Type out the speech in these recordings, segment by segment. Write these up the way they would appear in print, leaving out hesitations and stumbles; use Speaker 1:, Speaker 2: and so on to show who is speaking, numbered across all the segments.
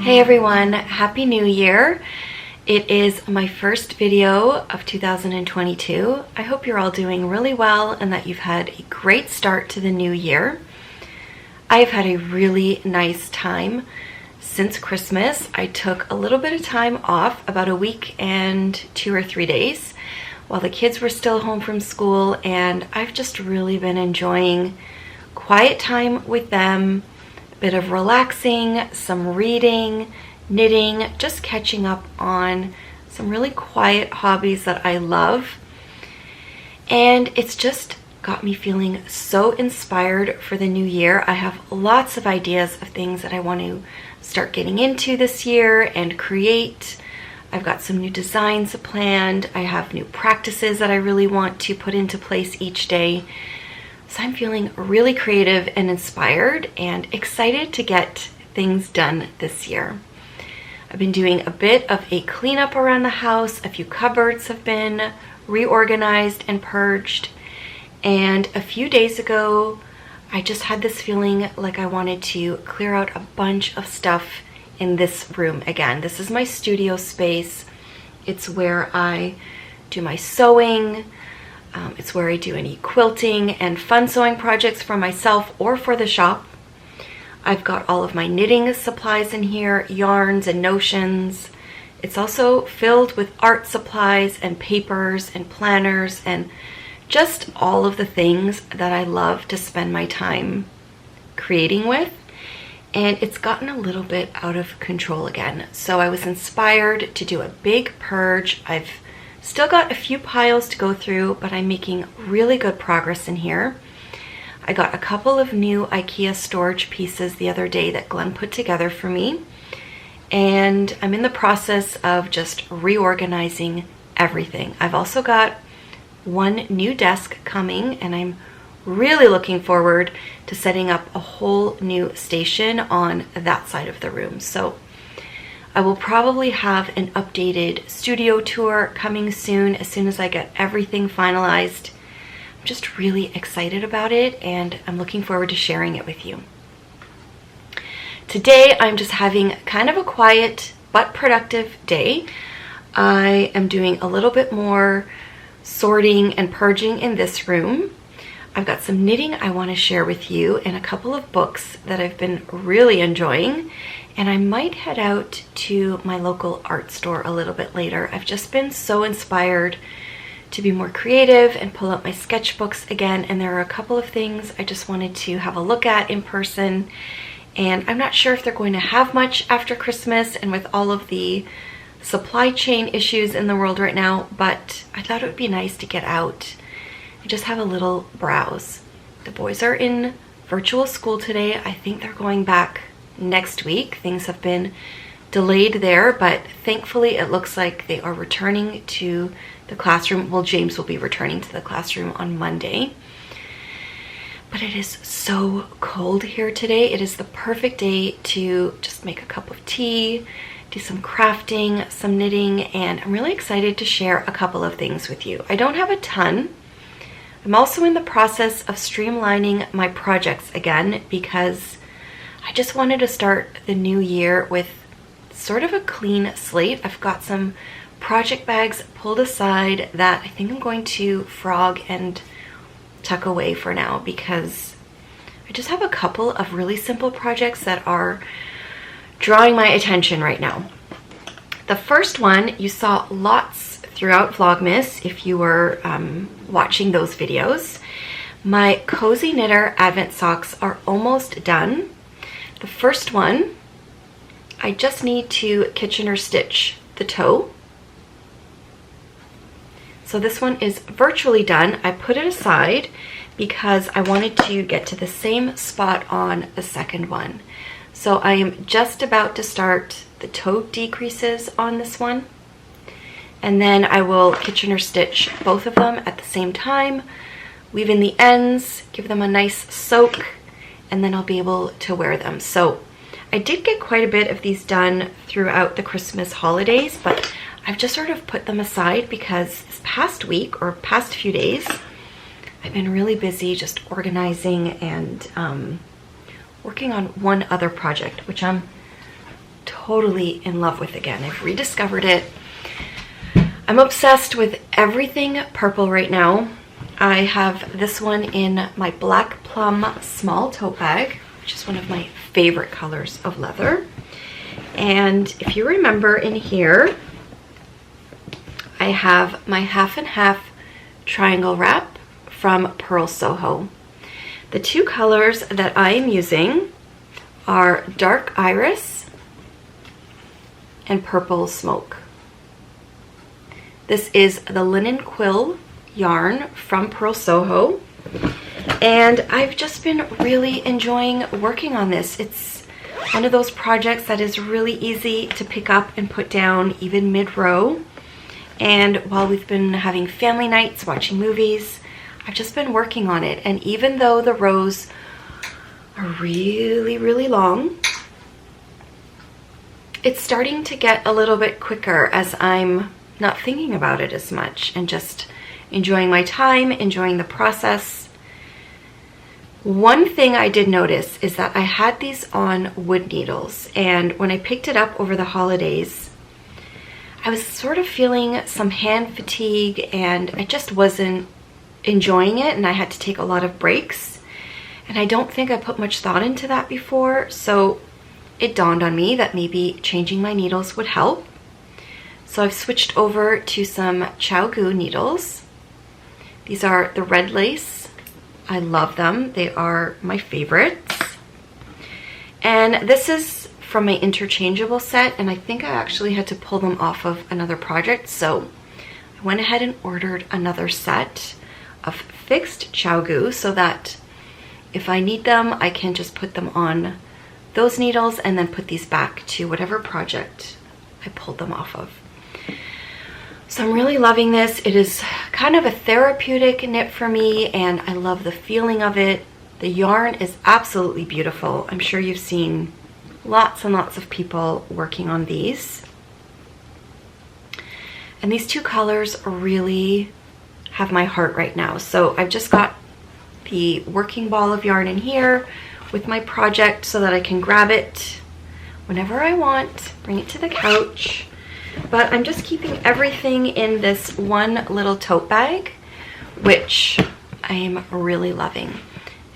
Speaker 1: Hey everyone, Happy New Year. It is my first video of 2022. I hope you're all doing really well and that you've had a great start to the new year. I've had a really nice time since Christmas. I took a little bit of time off, about a week and 2 or 3 days, while the kids were still home from school, and I've just really been enjoying quiet time with them. Bit of relaxing, some reading, knitting, just catching up on some really quiet hobbies that I love. And it's just got me feeling so inspired for the new year. I have lots of ideas of things that I want to start getting into this year and create. I've got some new designs planned. I have new practices that I really want to put into place each day. So I'm feeling really creative and inspired and excited to get things done this year. I've been doing a bit of a cleanup around the house. A few cupboards have been reorganized and purged. And a few days ago, I just had this feeling like I wanted to clear out a bunch of stuff in this room again. This is my studio space. It's where I do my sewing. It's where I do any quilting and fun sewing projects for myself or for the shop. I've got all of my knitting supplies in here, yarns and notions. It's also filled with art supplies and papers and planners and just all of the things that I love to spend my time creating with. And it's gotten a little bit out of control again. So I was inspired to do a big purge. I've still got a few piles to go through, but I'm making really good progress in here. I got a couple of new IKEA storage pieces the other day that Glenn put together for me. And I'm in the process of just reorganizing everything. I've also got one new desk coming, and I'm really looking forward to setting up a whole new station on that side of the room. So I will probably have an updated studio tour coming soon as I get everything finalized. I'm just really excited about it, and I'm looking forward to sharing it with you. Today, I'm just having kind of a quiet but productive day. I am doing a little bit more sorting and purging in this room. I've got some knitting I want to share with you and a couple of books that I've been really enjoying. And I might head out to my local art store a little bit later. I've just been so inspired to be more creative and pull out my sketchbooks again. And there are a couple of things I just wanted to have a look at in person. And I'm not sure if they're going to have much after Christmas and with all of the supply chain issues in the world right now, but I thought it would be nice to get out and just have a little browse. The boys are in virtual school today. I think they're going back next week. Things have been delayed there, but thankfully it looks like they are returning to the classroom. Well, James will be returning to the classroom on Monday. But it is so cold here today. It is the perfect day to just make a cup of tea, do some crafting, some knitting, and I'm really excited to share a couple of things with you. I don't have a ton. I'm also in the process of streamlining my projects again because I just wanted to start the new year with sort of a clean slate. I've got some project bags pulled aside that I think I'm going to frog and tuck away for now because I just have a couple of really simple projects that are drawing my attention right now. The first one you saw lots throughout Vlogmas if you were watching those videos. My Cozy Knitter Advent socks are almost done. The first one, I just need to Kitchener stitch the toe. So this one is virtually done. I put it aside because I wanted to get to the same spot on the second one. So I am just about to start the toe decreases on this one. And then I will Kitchener stitch both of them at the same time, weave in the ends, give them a nice soak, and then I'll be able to wear them. So I did get quite a bit of these done throughout the Christmas holidays, but I've just sort of put them aside because this past week or past few days, I've been really busy just organizing and working on one other project, which I'm totally in love with again. I've rediscovered it. I'm obsessed with everything purple right now. I have this one in my black plum small tote bag, which is one of my favorite colors of leather. And if you remember in here, I have my half and half triangle wrap from Pearl Soho. The two colors that I am using are dark iris and purple smoke. This is the linen quill yarn from Pearl Soho, and I've just been really enjoying working on this. It's one of those projects that is really easy to pick up and put down even mid-row. And while we've been having family nights, watching movies, I've just been working on it. And even though the rows are really, really long, it's starting to get a little bit quicker as I'm not thinking about it as much and just enjoying my time, enjoying the process. One thing I did notice is that I had these on wood needles, and when I picked it up over the holidays, I was sort of feeling some hand fatigue and I just wasn't enjoying it, and I had to take a lot of breaks. And I don't think I put much thought into that before, so it dawned on me that maybe changing my needles would help. So I've switched over to some ChiaoGoo needles. These are the red lace. I love them. They are my favorites. And this is from my interchangeable set, and I think I actually had to pull them off of another project, so I went ahead and ordered another set of fixed ChiaoGoo so that if I need them, I can just put them on those needles and then put these back to whatever project I pulled them off of. So I'm really loving this. It is kind of a therapeutic knit for me, and I love the feeling of it. The yarn is absolutely beautiful. I'm sure you've seen lots and lots of people working on these. And these two colors really have my heart right now. So I've just got the working ball of yarn in here with my project so that I can grab it whenever I want, bring it to the couch. But I'm just keeping everything in this one little tote bag, which I am really loving.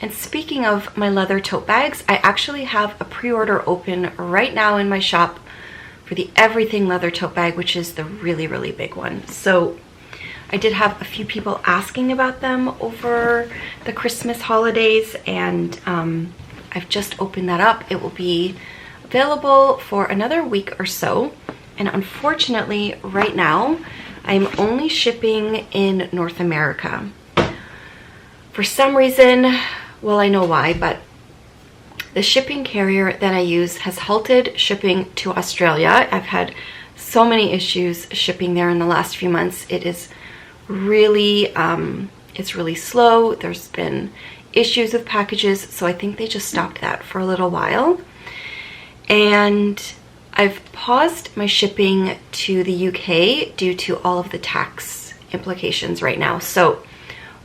Speaker 1: And speaking of my leather tote bags, I actually have a pre-order open right now in my shop for the Everything leather tote bag, which is the really, really big one. So I did have a few people asking about them over the Christmas holidays, and I've just opened that up. It will be available for another week or so. And unfortunately, right now, I'm only shipping in North America. For some reason, well, I know why, but the shipping carrier that I use has halted shipping to Australia. I've had so many issues shipping there in the last few months. It is really, it's really slow. There's been issues with packages, so I think they just stopped that for a little while. And I've paused my shipping to the UK due to all of the tax implications right now. So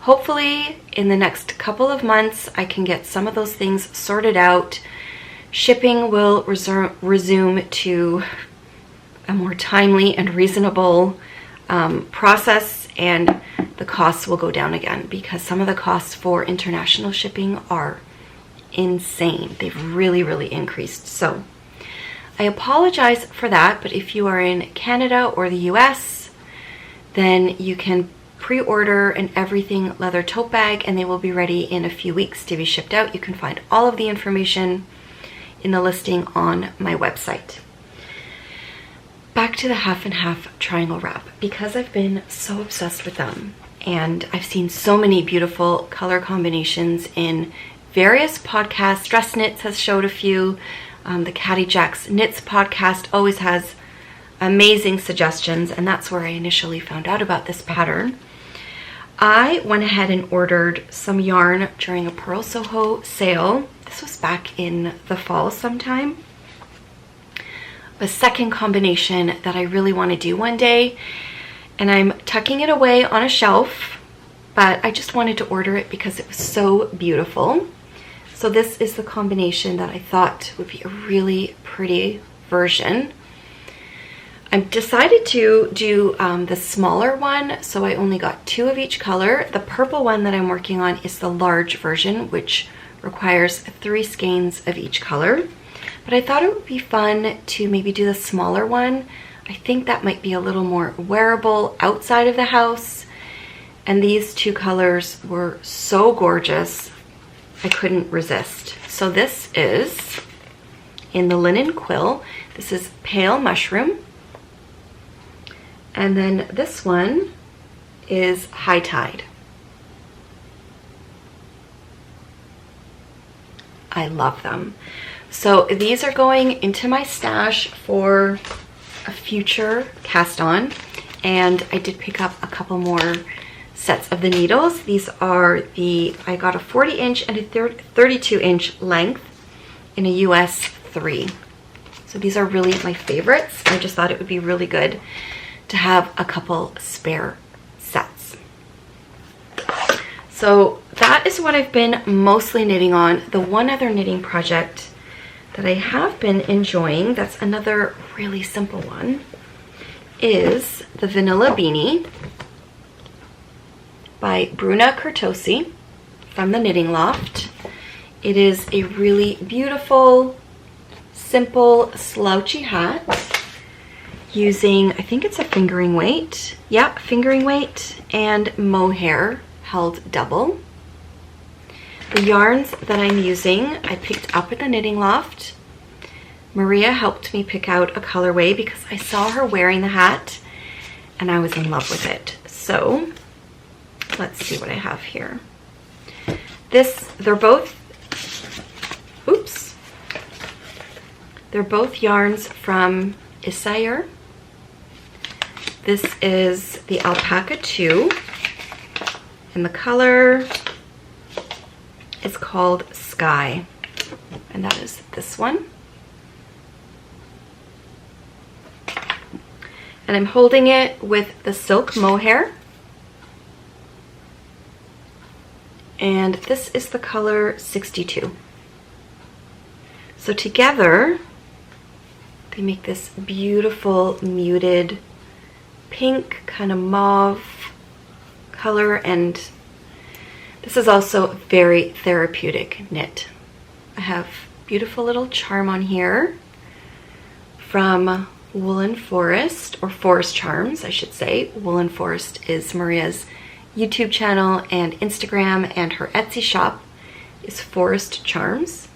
Speaker 1: hopefully in the next couple of months, I can get some of those things sorted out. Shipping will resume to a more timely and reasonable process, and the costs will go down again, because some of the costs for international shipping are insane. They've really, really increased. So I apologize for that, but if you are in Canada or the US, then you can pre-order an Everything leather tote bag, and they will be ready in a few weeks to be shipped out. You can find all of the information in the listing on my website. Back to the half and half triangle wrap, because I've been so obsessed with them, and I've seen so many beautiful color combinations in various podcasts. Dress Knits has showed a few. The Caddy Jacks Knits podcast always has amazing suggestions, and that's where I initially found out about this pattern. I went ahead and ordered some yarn during a Pearl Soho sale. This was back in the fall sometime. A second combination that I really want to do one day, and I'm tucking it away on a shelf, but I just wanted to order it because it was so beautiful. So this is the combination that I thought would be a really pretty version. I've decided to do the smaller one, so I only got 2 of each color. The purple one that I'm working on is the large version, which requires 3 skeins of each color. But I thought it would be fun to maybe do the smaller one. I think that might be a little more wearable outside of the house. And these 2 colors were so gorgeous, I couldn't resist. So this is in the linen quill. This is pale mushroom. And then this one is high tide. I love them. So these are going into my stash for a future cast on. And I did pick up a couple more sets of the needles. These are I got a 40-inch and a 32-inch length in a US 3. So these are really my favorites. I just thought it would be really good to have a couple spare sets. So that is what I've been mostly knitting on. The one other knitting project that I have been enjoying, that's another really simple one, is the Vanilla Beanie by Bruna Curtosi from the Knitting Loft. It is a really beautiful, simple, slouchy hat using, I think it's a fingering weight. Yeah, fingering weight and mohair held double. The yarns that I'm using, I picked up at the Knitting Loft. Maria helped me pick out a colorway because I saw her wearing the hat and I was in love with it. So let's see what I have here. They're both yarns from Issayer. This is the Alpaca 2, and the color is called Sky, and that is this one. And I'm holding it with the silk mohair, and this is the color 62. So together they make this beautiful muted pink, kind of mauve color, and this is also very therapeutic knit. I have beautiful little charm on here from Woolen Forest, or Forest Charms, I should say. Woolen Forest is Maria's YouTube channel and Instagram, and her Etsy shop is Forest Charms.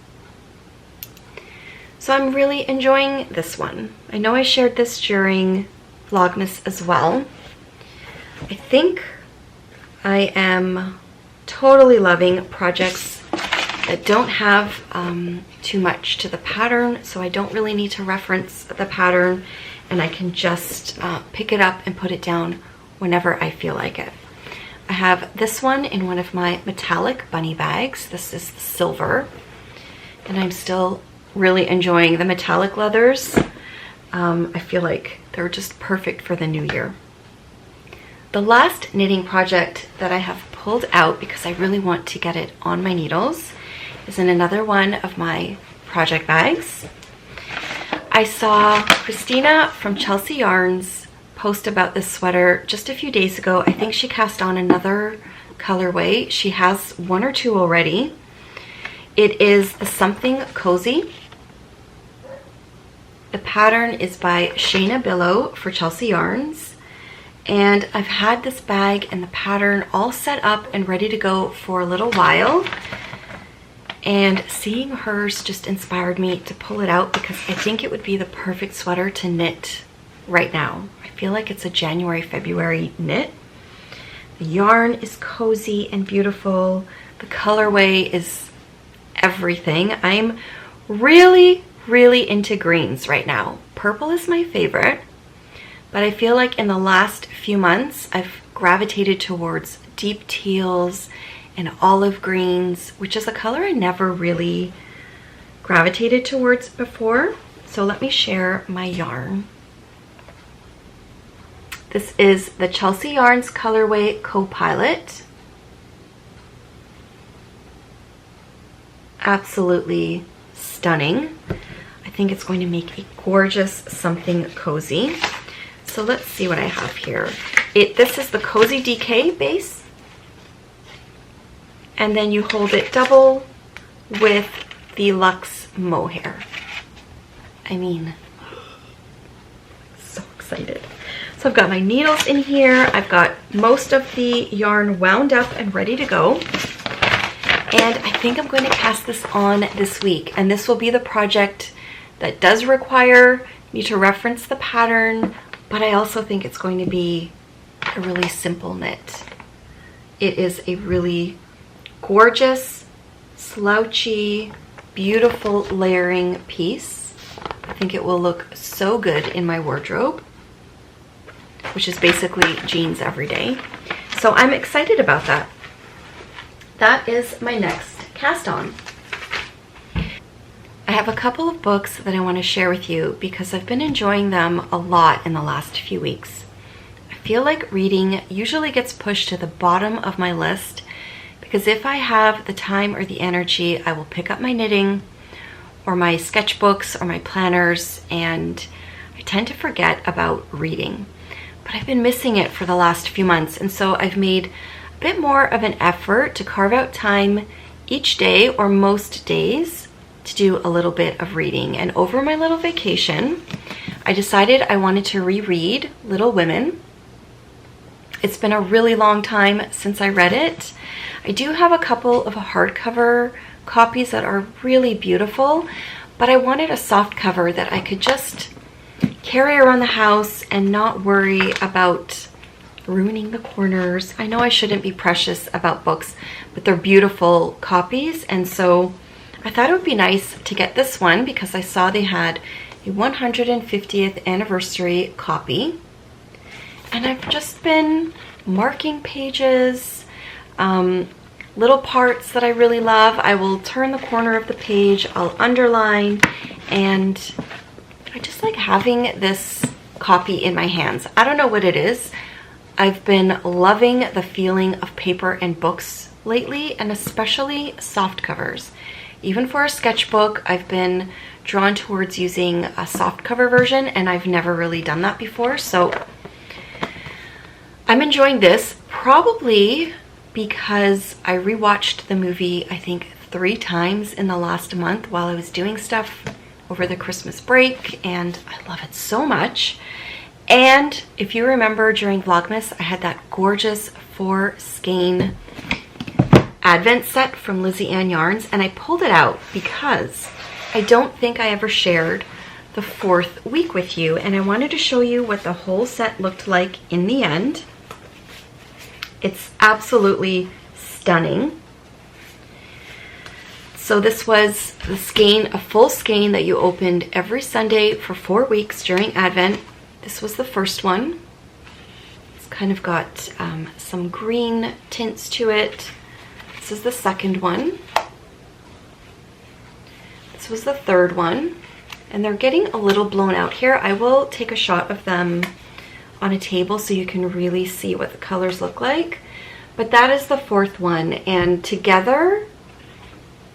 Speaker 1: So I'm really enjoying this one. I know I shared this during Vlogmas as well. I think I am totally loving projects that don't have too much to the pattern, so I don't really need to reference the pattern, and I can just pick it up and put it down whenever I feel like it. I have this one in one of my metallic bunny bags. This is the silver, and I'm still really enjoying the metallic leathers. I feel like they're just perfect for the new year. The last knitting project that I have pulled out because I really want to get it on my needles is in another one of my project bags. I saw Christina from Chelsea Yarns post about this sweater just a few days ago. I think she cast on another colorway. She has 1 or 2 already. It is the Something Cozy. The pattern is by Shayna Billow for Chelsea Yarns. And I've had this bag and the pattern all set up and ready to go for a little while. And seeing hers just inspired me to pull it out because I think it would be the perfect sweater to knit right now. I feel like it's a January, February knit. The yarn is cozy and beautiful. The colorway is everything. I'm really into greens right now. Purple is my favorite, but I feel like in the last few months I've gravitated towards deep teals and olive greens, which is a color I never really gravitated towards before. So let me share my yarn. This is the Chelsea Yarns colorway Co-Pilot. Absolutely stunning. I think it's going to make a gorgeous something cozy. So let's see what I have here. This is the Cozy DK base. And then you hold it double with the Luxe Mohair. I mean, so excited. So I've got my needles in here. I've got most of the yarn wound up and ready to go. And I think I'm going to cast this on this week. And this will be the project that does require me to reference the pattern, but I also think it's going to be a really simple knit. It is a really gorgeous, slouchy, beautiful layering piece. I think it will look so good in my wardrobe, which is basically jeans every day. So I'm excited about that. That is my next cast on. I have a couple of books that I want to share with you because I've been enjoying them a lot in the last few weeks. I feel like reading usually gets pushed to the bottom of my list because if I have the time or the energy, I will pick up my knitting or my sketchbooks or my planners, and I tend to forget about reading. But I've been missing it for the last few months, and so I've made a bit more of an effort to carve out time each day or most days to do a little bit of reading. And over my little vacation, I decided I wanted to reread Little Women. It's been a really long time since I read it. I do have a couple of hardcover copies that are really beautiful, but I wanted a soft cover that I could just carry around the house and not worry about ruining the corners. I know I shouldn't be precious about books, but they're beautiful copies, and so I thought it would be nice to get this one because I saw they had a 150th anniversary copy. And I've just been marking pages, little parts that I really love. I will turn the corner of the page, I'll underline, and I just like having this copy in my hands. I don't know what it is. I've been loving the feeling of paper and books lately, and especially soft covers. Even for a sketchbook, I've been drawn towards using a soft cover version, and I've never really done that before. So I'm enjoying this, probably because I rewatched the movie, I think 3 times in the last month while I was doing stuff over the Christmas break, and I love it so much. And if you remember during Vlogmas, I had that gorgeous 4 skein Advent set from Lizzie Ann Yarns, and I pulled it out because I don't think I ever shared the 4th week with you, and I wanted to show you what the whole set looked like in the end. It's absolutely stunning. So this was the skein, a full skein that you opened every Sunday for 4 weeks during Advent. This was the first one. It's kind of got some green tints to it. This is the second one. This was the third one. And they're getting a little blown out here. I will take a shot of them on a table so you can really see what the colors look like. But that is the 4th one. And together,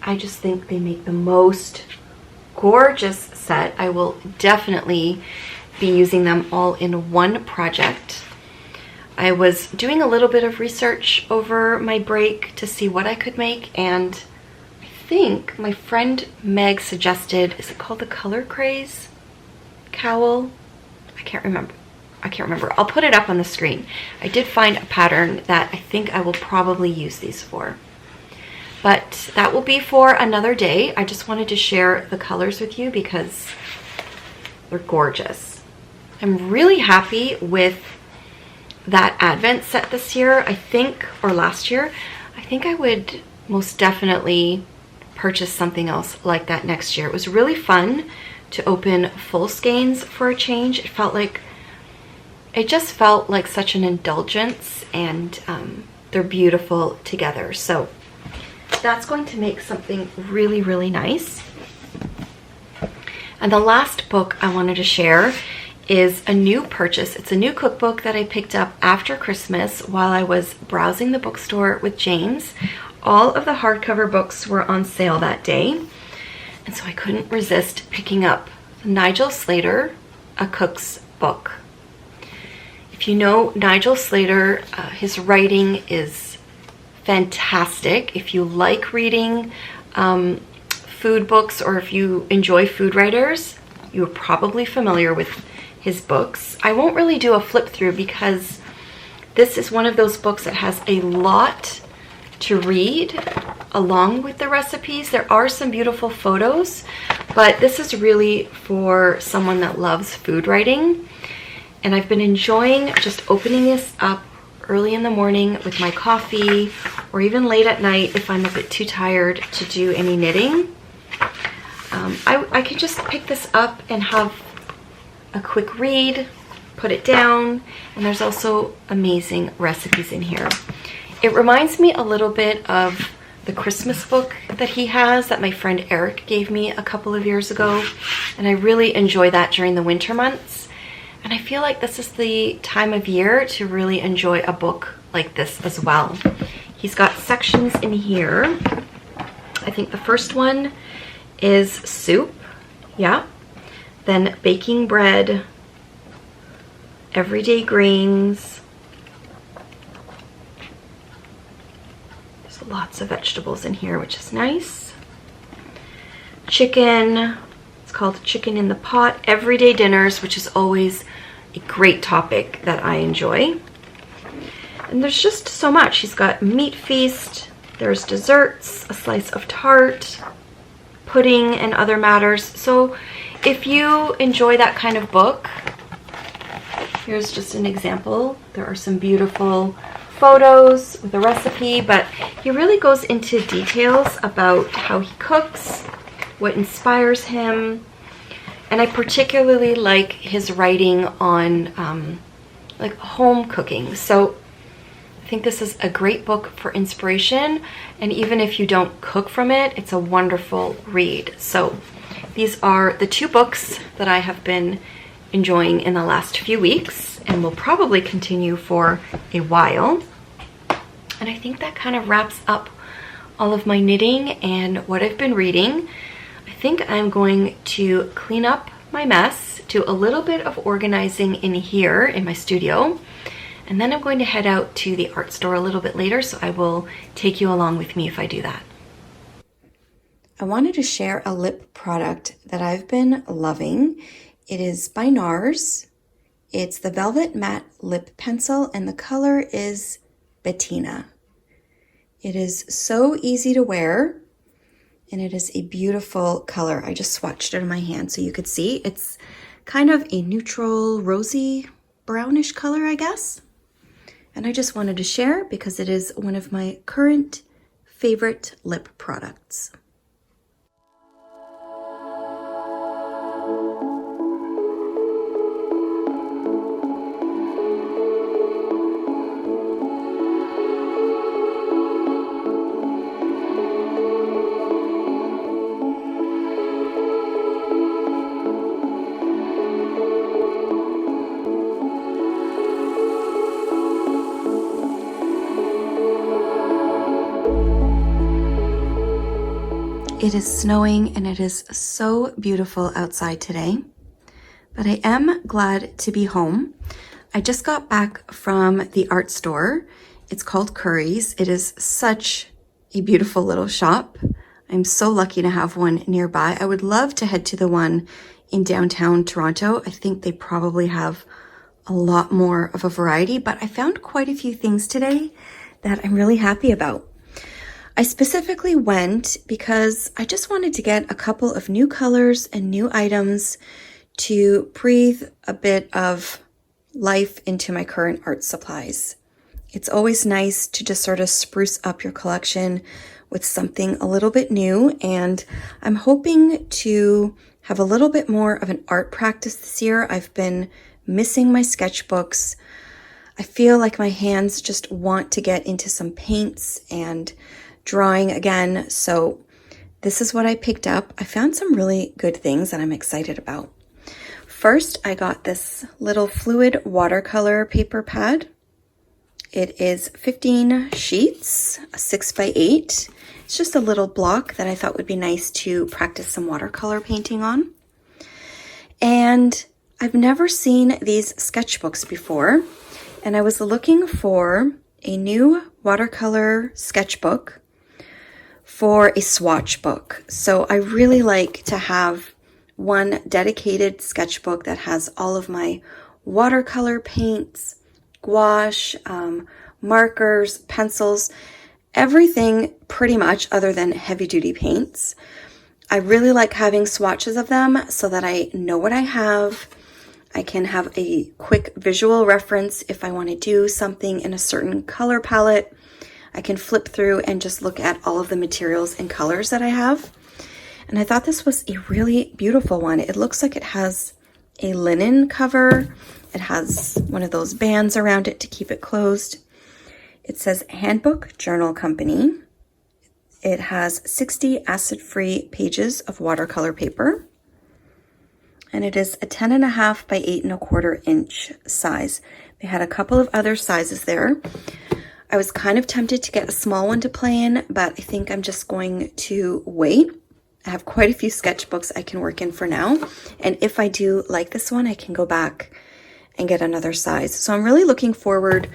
Speaker 1: I just think they make the most gorgeous set. I will definitely be using them all in one project. I was doing a little bit of research over my break to see what I could make, and I think my friend Meg suggested, is it called the Color Craze cowl? I can't remember. I'll put it up on the screen. I did find a pattern that I think I will probably use these for. But that will be for another day. I just wanted to share the colors with you because they're gorgeous. I'm really happy with that Advent set this year, I think, or last year. I think I would most definitely purchase something else like that next year. It was really fun to open full skeins for a change. It just felt like such an indulgence, and they're beautiful together. So that's going to make something really, really nice. And the last book I wanted to share is a new purchase. It's a new cookbook that I picked up after Christmas while I was browsing the bookstore with James. All of the hardcover books were on sale that day. and so I couldn't resist picking up Nigel Slater, A Cook's Book. If you know Nigel Slater, his writing is fantastic. If you like reading food books, or if you enjoy food writers, you're probably familiar with his books. I won't really do a flip through because this is one of those books that has a lot to read along with the recipes. There are some beautiful photos, but this is really for someone that loves food writing. And I've been enjoying just opening this up early in the morning with my coffee, or even late at night if I'm a bit too tired to do any knitting. I can just pick this up and have a quick read, put it down, and there's also amazing recipes in here. It reminds me a little bit of the Christmas book that he has that my friend Eric gave me a couple of years ago, and I really enjoy that during the winter months. And I feel like this is the time of year to really enjoy a book like this as well. He's got sections in here. I think the first one is soup, yeah. Then baking bread, everyday grains. There's lots of vegetables in here, which is nice. Chicken. It's called Chicken in the Pot. Everyday dinners, which is always a great topic that I enjoy. And there's just so much. He's got meat feast, there's desserts, a slice of tart, pudding, and other matters. So if you enjoy that kind of book, here's just an example. There are some beautiful photos with a recipe, but he really goes into details about how he cooks, what inspires him. And I particularly like his writing on like home cooking. So I think this is a great book for inspiration, and even if you don't cook from it, it's a wonderful read. So these are the two books that I have been enjoying in the last few weeks, and will probably continue for a while. And I think that kind of wraps up all of my knitting and what I've been reading. I think I'm going to clean up my mess, do a little bit of organizing in here in my studio, and then I'm going to head out to the art store a little bit later, so I will take you along with me if I do that. I wanted to share a lip product that I've been loving. It is by NARS. It's the Velvet Matte Lip Pencil, and the color is Bettina. It is so easy to wear, and it is a beautiful color. I just swatched it in my hand so you could see. It's kind of a neutral, rosy, brownish color, I guess. And I just wanted to share because it is one of my current favorite lip products. It is snowing and it is so beautiful outside today, but I am glad to be home. I just got back from the art store. It's called Curry's. It is such a beautiful little shop. I'm so lucky to have one nearby. I would love to head to the one in downtown Toronto. I think they probably have a lot more of a variety, but I found quite a few things today that I'm really happy about. I specifically went because I just wanted to get a couple of new colors and new items to breathe a bit of life into my current art supplies. It's always nice to just sort of spruce up your collection with something a little bit new, and I'm hoping to have a little bit more of an art practice this year. I've been missing my sketchbooks. I feel like my hands just want to get into some paints and drawing again, so this is what I picked up. I found some really good things that I'm excited about. First, I got this little fluid watercolor paper pad. It is 15 sheets, a 6x8. It's just a little block that I thought would be nice to practice some watercolor painting on. And I've never seen these sketchbooks before, and I was looking for a new watercolor sketchbook for a swatch book. So I really like to have one dedicated sketchbook that has all of my watercolor paints, gouache, markers, pencils, everything pretty much other than heavy duty paints. I really like having swatches of them so that I know what I have. I can have a quick visual reference if I want to do something in a certain color palette. I can flip through and just look at all of the materials and colors that I have. And I thought this was a really beautiful one. It looks like it has a linen cover. It has one of those bands around it to keep it closed. It says Handbook Journal Company. It has 60 acid-free pages of watercolor paper. And it is a 10.5 by 8.25 inch size. They had a couple of other sizes there. I was kind of tempted to get a small one to play in, but I think I'm just going to wait. I have quite a few sketchbooks I can work in for now. And if I do like this one, I can go back and get another size. So I'm really looking forward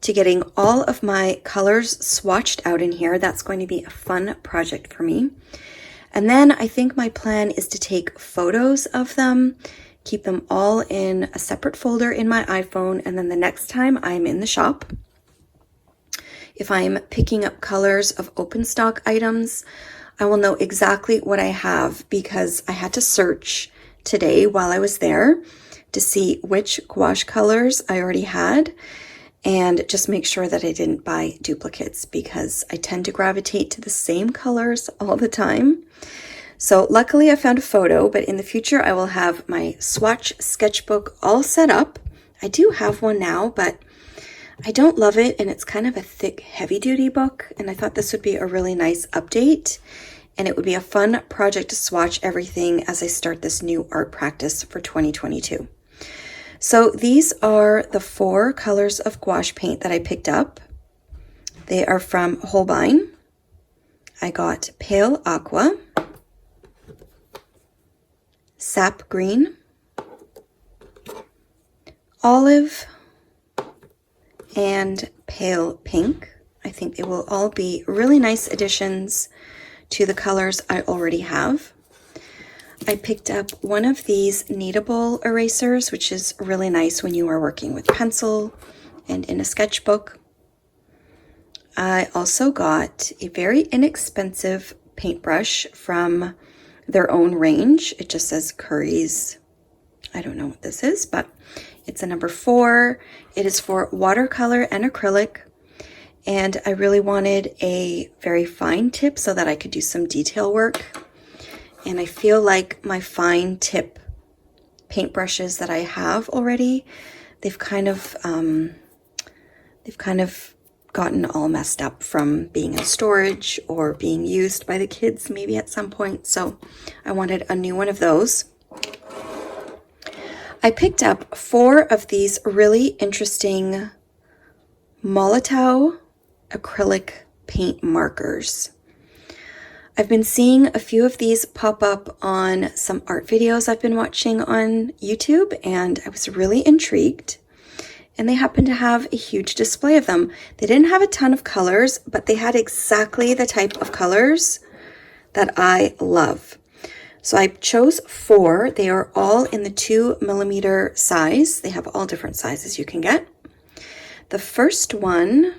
Speaker 1: to getting all of my colors swatched out in here. That's going to be a fun project for me. And then I think my plan is to take photos of them, keep them all in a separate folder in my iPhone, and then the next time I'm in the shop, if I'm picking up colors of open stock items, I will know exactly what I have because I had to search today while I was there to see which gouache colors I already had and just make sure that I didn't buy duplicates because I tend to gravitate to the same colors all the time. So luckily I found a photo, but in the future I will have my swatch sketchbook all set up. I do have one now, but I don't love it, and it's kind of a thick, heavy-duty book, and I thought this would be a really nice update, and it would be a fun project to swatch everything as I start this new art practice for 2022. So these are the 4 colors of gouache paint that I picked up. They are from Holbein. I got Pale Aqua, Sap Green, Olive, and Pale Pink. I think they will all be really nice additions to the colors I already have. I picked up one of these kneadable erasers, which is really nice when you are working with pencil and in a sketchbook. I also got a very inexpensive paintbrush from their own range. It just says Curry's. I don't know what this is, but it's a number 4. It is for watercolor and acrylic. And I really wanted a very fine tip so that I could do some detail work. And I feel like my fine tip paintbrushes that I have already, they've kind of gotten all messed up from being in storage or being used by the kids maybe at some point. So I wanted a new one of those. I picked up 4 of these really interesting Molotow acrylic paint markers. I've been seeing a few of these pop up on some art videos I've been watching on YouTube, and I was really intrigued. And they happened to have a huge display of them. They didn't have a ton of colors, but they had exactly the type of colors that I love. So I chose 4. They are all in the 2mm size. They have all different sizes you can get. The first one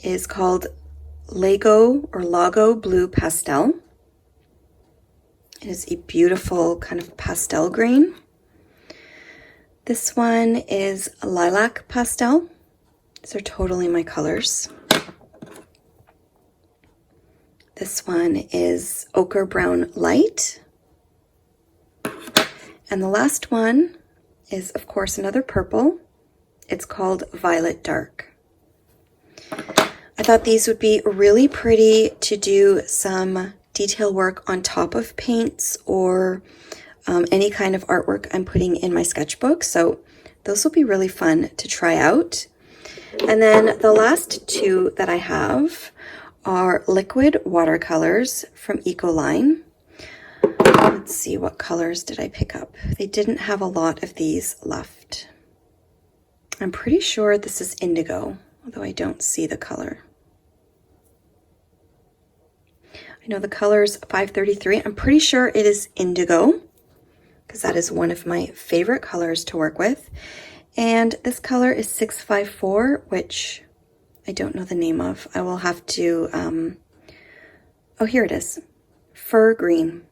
Speaker 1: is called Lago Blue Pastel. It is a beautiful kind of pastel green. This one is Lilac Pastel. These are totally my colors. This one is Ochre Brown Light. And the last one is, of course, another purple. It's called Violet Dark. I thought these would be really pretty to do some detail work on top of paints or any kind of artwork I'm putting in my sketchbook. So those will be really fun to try out. And then the last 2 that I have are liquid watercolors from Ecoline. Let's see, what colors did I pick up? They didn't have a lot of these left. I'm pretty sure this is indigo, although I don't see the color. I know the color's 533. I'm pretty sure it is indigo, because that is one of my favorite colors to work with. And this color is 654, which I don't know the name of. I will have to, oh, here it is. Fur green.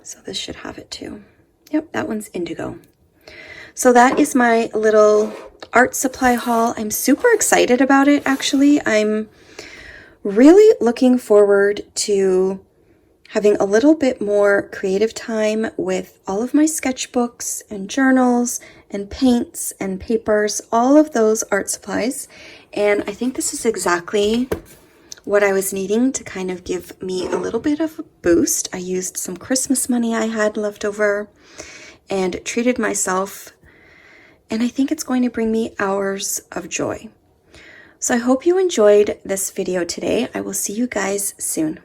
Speaker 1: So this should have it too. Yep, that one's indigo. So that is my little art supply haul. I'm super excited about it, actually. I'm really looking forward to having a little bit more creative time with all of my sketchbooks and journals and paints and papers, all of those art supplies. And I think this is exactly what I was needing to kind of give me a little bit of a boost. I used some Christmas money I had left over and treated myself, and I think it's going to bring me hours of joy. So I hope you enjoyed this video today. I will see you guys soon.